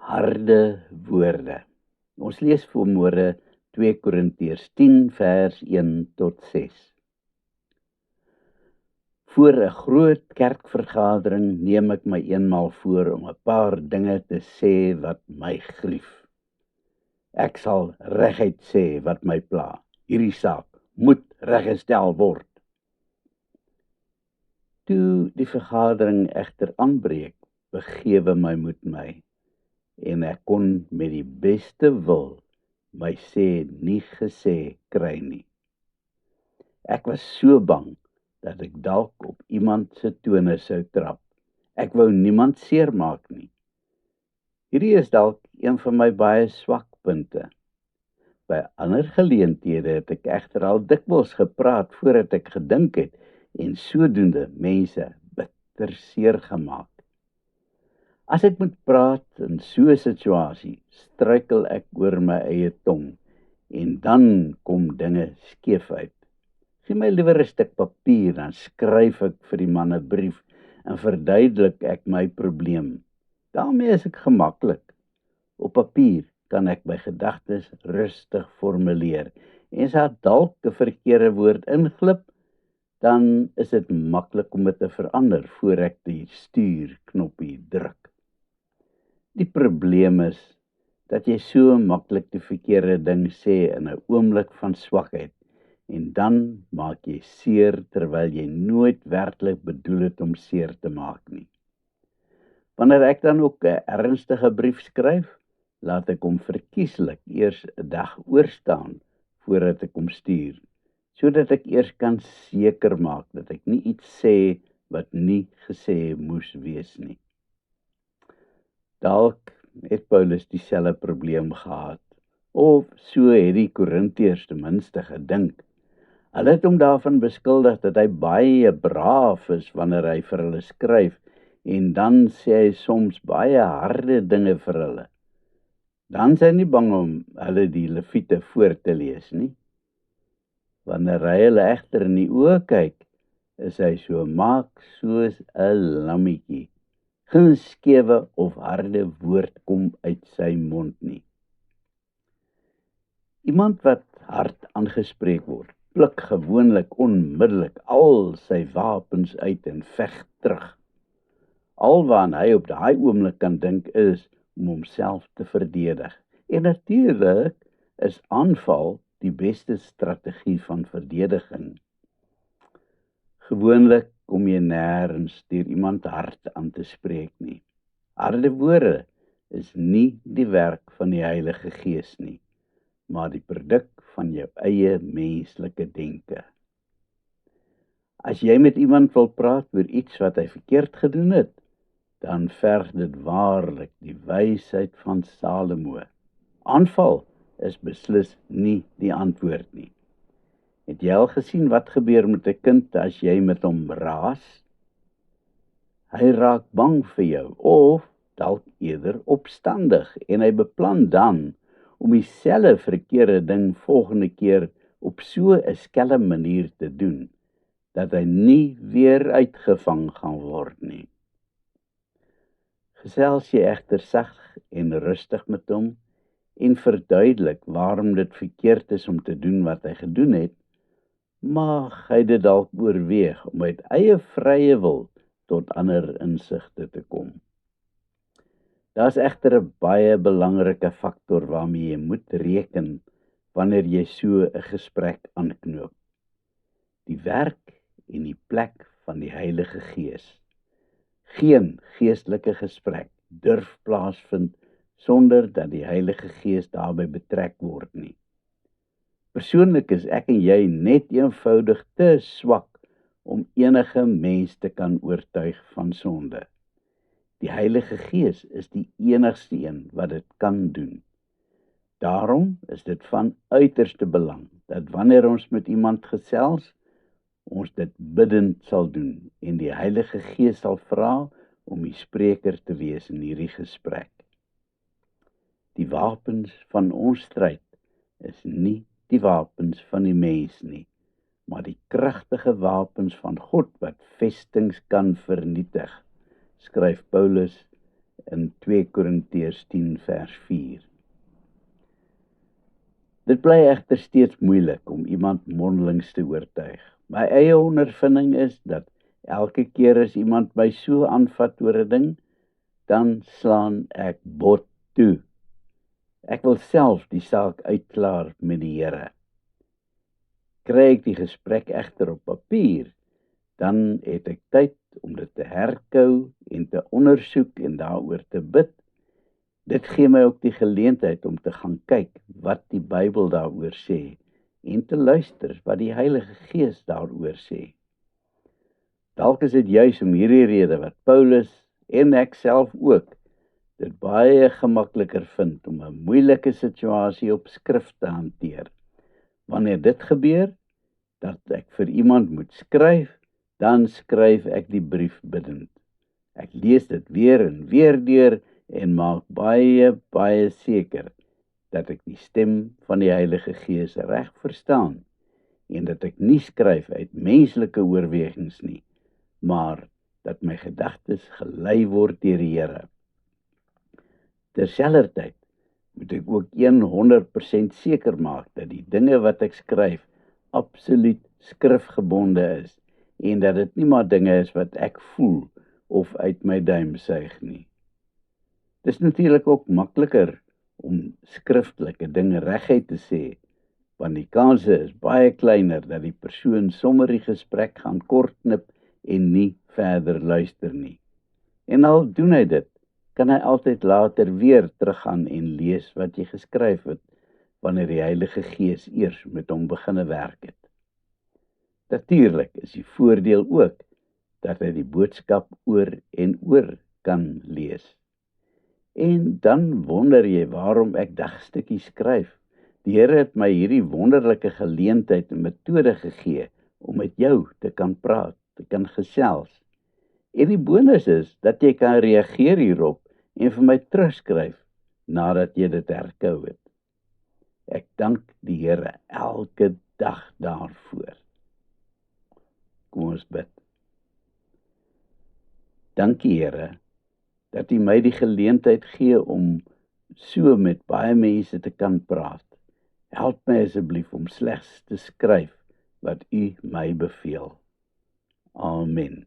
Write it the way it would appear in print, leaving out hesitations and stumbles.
Harde woorde. Ons lees vanmôre 2 Korintiërs 10 vers 1 tot 6. Voor 'n groot kerkvergadering neem ek my eenmaal voor om 'n paar dinge te sê wat my grief. Ek sal reguit sê wat my pla. Hierdie saak moet reggestel word. Toe die vergadering egter aanbreek, begewe my moed my, en ek kon met die beste wil my sê nie gesê kry nie. Ek was so bang dat ek dalk op iemand se tone sou trap. Ek wou niemand seermaak nie. Hierdie is dalk een van my baie swak punte. By ander geleenthede het ek egter al dikwels gepraat voordat ek gedink het en sodoende mense bitter seer gemaak. As ek moet praat in so 'n situasie, struikel ek oor my eie tong en dan kom dinge skeef uit. Gee my liewer 'n stuk papier, dan skryf ek vir die man 'n brief en verduidelik ek my probleem. Daarmee is ek gemaklik. Op papier kan ek my gedagtes rustig formuleer en as daar dalk 'n verkeerde woord inglip, dan is dit maklik om dit te verander voor ek die stuurknoppie druk. Die probleem is dat jy so maklik die verkeerde ding sê in 'n oomblik van swakheid en dan maak jy seer terwyl jy nooit werklik bedoel het om seer te maak nie. Wanneer ek dan ook 'n ernstige brief skryf, laat ek hom verkieslik eers 'n dag oorstaan voordat ek hom stuur, sodat ek eers kan seker maak dat ek nie iets sê wat nie gesê moes wees nie. Dalk het Paulus dieselfde probleem gehad, of so het die Korintiërs ten minste gedink. Hulle het hom daarvan beskuldig dat hy baie braaf is wanneer hy vir hulle skryf, en dan sê hy soms baie harde dinge vir hulle. Dan is hy nie bang om hulle die Lewiete voor te lees nie. Wanneer hy hulle egter in die oë kyk, is hy so maak soos 'n lammetjie. Geen skewe of harde woord kom uit sy mond nie. Iemand wat hard aangespreek word, pluk gewoonlik onmiddellik al sy wapens uit en veg terug. Alwaar hy op daai oomblik kan dink is om homself te verdedig. En natuurlik is aanval die beste strategie van verdediging. Gewoonlik kom jy nêrens deur iemand hard aan te spreek nie. Harde woorde is nie die werk van die Heilige Gees nie, maar die produk van jou eie menslike denke. As jy met iemand wil praat oor iets wat hy verkeerd gedoen het, dan verg dit waarlik die wysheid van Salomo. Aanval is beslis nie die antwoord nie. Het jy al gesien wat gebeur met 'n kind as jy met hom raas? Hy raak bang vir jou of dalk eerder opstandig en hy beplan dan om dieselfde verkeerde ding volgende keer op so 'n skelm manier te doen dat hy nie weer uitgevang gaan word nie. Gesels jy egter sag en rustig met hom en verduidelik waarom dit verkeerd is om te doen wat hy gedoen het, mag hy dit dalk oorweeg om uit eie vrye wil tot ander insigte te kom. Daar's egter 'n baie belangrike faktor waarmee jy moet reken wanneer jy so 'n gesprek aanknoop. Die werk en die plek van die Heilige Gees. Geen geestelike gesprek durf plaasvind sonder dat die Heilige Gees daarbey betrek word nie. Persoonlik is ek en jy net eenvoudig te swak om enige mens te kan oortuig van sonde. Die Heilige Gees is die enigste een wat dit kan doen. Daarom is dit van uiterste belang dat wanneer ons met iemand gesels, ons dit biddend sal doen en die Heilige Gees sal vra om die spreker te wees in hierdie gesprek. Die wapens van ons stryd is nie die wapens van die mens nie, maar die kragtige wapens van God wat vestings kan vernietig, skryf Paulus in 2 Korintiërs 10 vers 4. Dit bly egter steeds moeilik om iemand mondelings te oortuig. My eie ondervinding is dat elke keer as iemand my so aanvat oor 'n ding, dan slaan ek bot toe. Ek wil self die saak uitklaar met die Here. Kry ek die gesprek egter op papier, dan het ek tyd om dit te herkou en te ondersoek en daaroor te bid. Dit gee my ook die geleentheid om te gaan kyk wat die Bybel daaroor sê en te luister wat die Heilige Gees daaroor sê. Dalk is dit juis om hierdie rede wat Paulus en ek self ook dit baie gemakliker vind om 'n moeilike situasie op skrif te hanteer. Wanneer dit gebeur, dat ek vir iemand moet skryf, dan skryf ek die brief bidend. Ek lees dit weer en weer deur en maak baie seker dat ek die stem van die Heilige Gees reg verstaan en dat ek nie skryf uit menslike oorwegings nie, maar dat my gedagtes gelei word deur die Here. Terselfdertyd moet ek ook 100% seker maak dat die dinge wat ek skryf absoluut skrifgebonde is en dat dit nie maar dinge is wat ek voel of uit my duim suig nie. Dis natuurlik ook makliker om skriftelike dinge reguit te sê, want die kanse is baie kleiner dat die persoon sommer die gesprek gaan kortknip en nie verder luister nie. En al doen hy dit, kan hy altyd later weer teruggaan en lees wat jy geskryf het, wanneer die Heilige Gees eers met hom beginne werk het. Natuurlik is die voordeel ook dat hy die boodskap oor en oor kan lees. En dan wonder jy waarom ek dagstukkies skryf. Die Here het my hierdie wonderlike geleentheid en metode gegee om met jou te kan praat, te kan gesels. En die bonus is dat jy kan reageer hierop en vir my terugskryf nadat jy dit herkou het. Ek dank die Here elke dag daarvoor. Kom ons bid. Dankie Here, dat U my die geleentheid gee om so met baie mense te kan praat. Help my asseblief om slegs te skryf wat U my beveel. Amen.